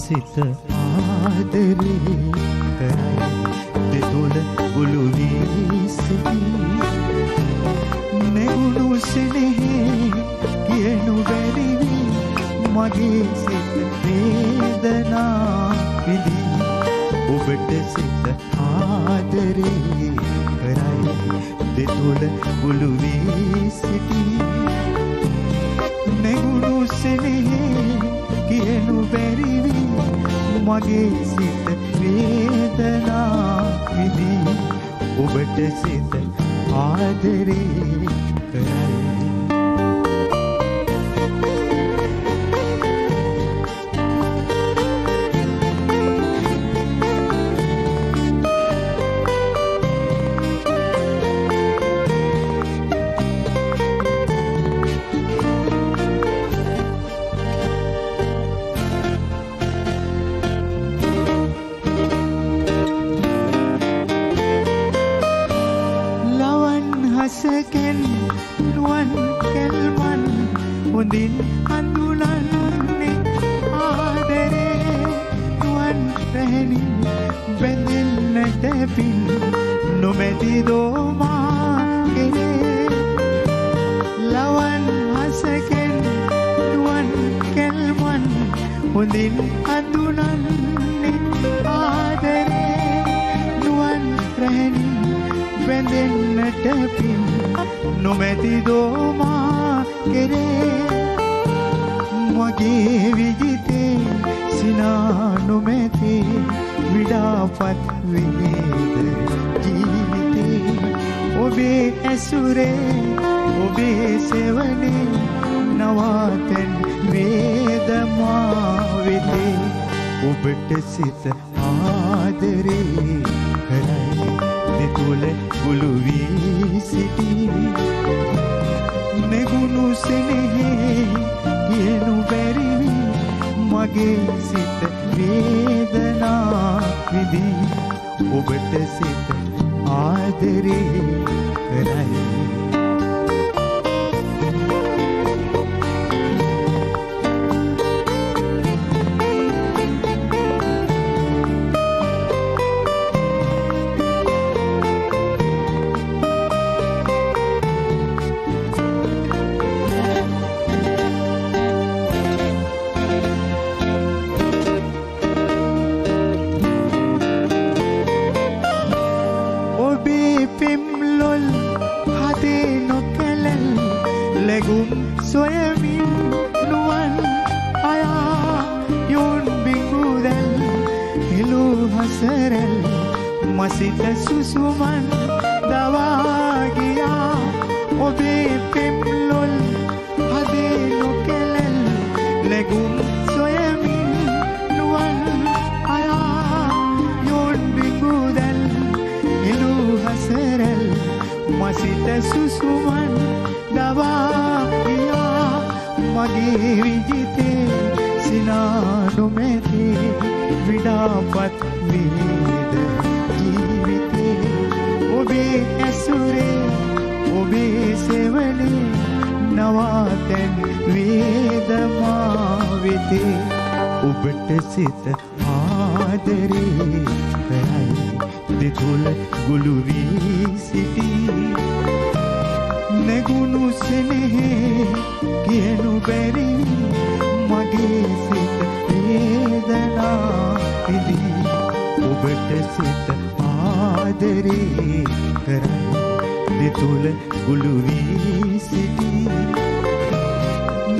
සිත ආදරේ කරයි දෙතුල ගුළු වී සිටී නෙගුණු සෙනෙහේ කියනු බැරි වී මගේ සිත වේදනා විඳී ඔබට සිත ආදරේ කරයි දෙතුල ගුළු වී සිටී නෙගුණු සෙනෙහේ කියනු බැරි වී මගේ සිත වේදනා විඳී ඔබට සිත ආදරේ කරයි හසකෙන් නුවන් කෙල්මන් හොඳින් හඳුනන්නේ ආදරේ නුවන් රැහෙනින් බැඳෙන්නට පින් නොමැති දෝමා කෙරේ ලවන් හසකෙන් නුවන් කෙල්මන් හොඳින් හඳුනන්නේ ආදරේ නුවන් රැහෙනින් බැඳෙන්නට පින් නොමැති දෝමා කෙරේ මගේ විජිතේ සිනා නොමැති විඩාපත් වේද ජීවිතේ ඔබේ ඇසුරේ ඔබේ සෙවනේ නවාතැන් වේදමා වෙතේ ඔබට සිත ආදරේ කරයි දෙතුල ගුළු වී සිටී නෙගුණු සෙනෙහේ කියනු බැරි වී මගේ සිත වේදනා විඳී ඔබට සිත ආදරේ කරයි පෙම්ලොල් හදේ නොකැලල් ලැගුම් සොයමින් නුවන් අයා යොන් බිඟුරැල් හෙළූ හසරැල් මසිත සුසුමන් දවා ගියා ඔබේ පෙම්ලොල් හදේ නොකැලල් ලැගුම් සොයමින් නුවන් අයා යොන් බිඟුරැල් හසරල් මසිත සුසුමන් දවා ගියා මගේ විජිතේ සිනා නොමැති විඩාපත් වේද ජීවිතේ ඔබේ ඇසුරේ ඔබේ සෙවනේ නවාතැන් වේදමා වෙතේ ඔබට සිත ආදරේ කරයි දෙතුල ගුළු වී සිටී නෙගුණු සෙනෙහේ කියනු බැරි මගේ සිත වේදනා විඳී ඔබට සිත ආදරේ කරයි දෙතුල ගුළු වී සිටී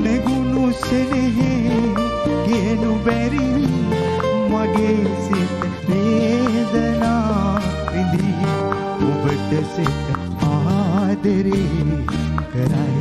නෙගුණු සෙනෙහේ කියනු බැරි මගේ සිත වේදනා විඳී ඔබට සිත ආදරේ කරයි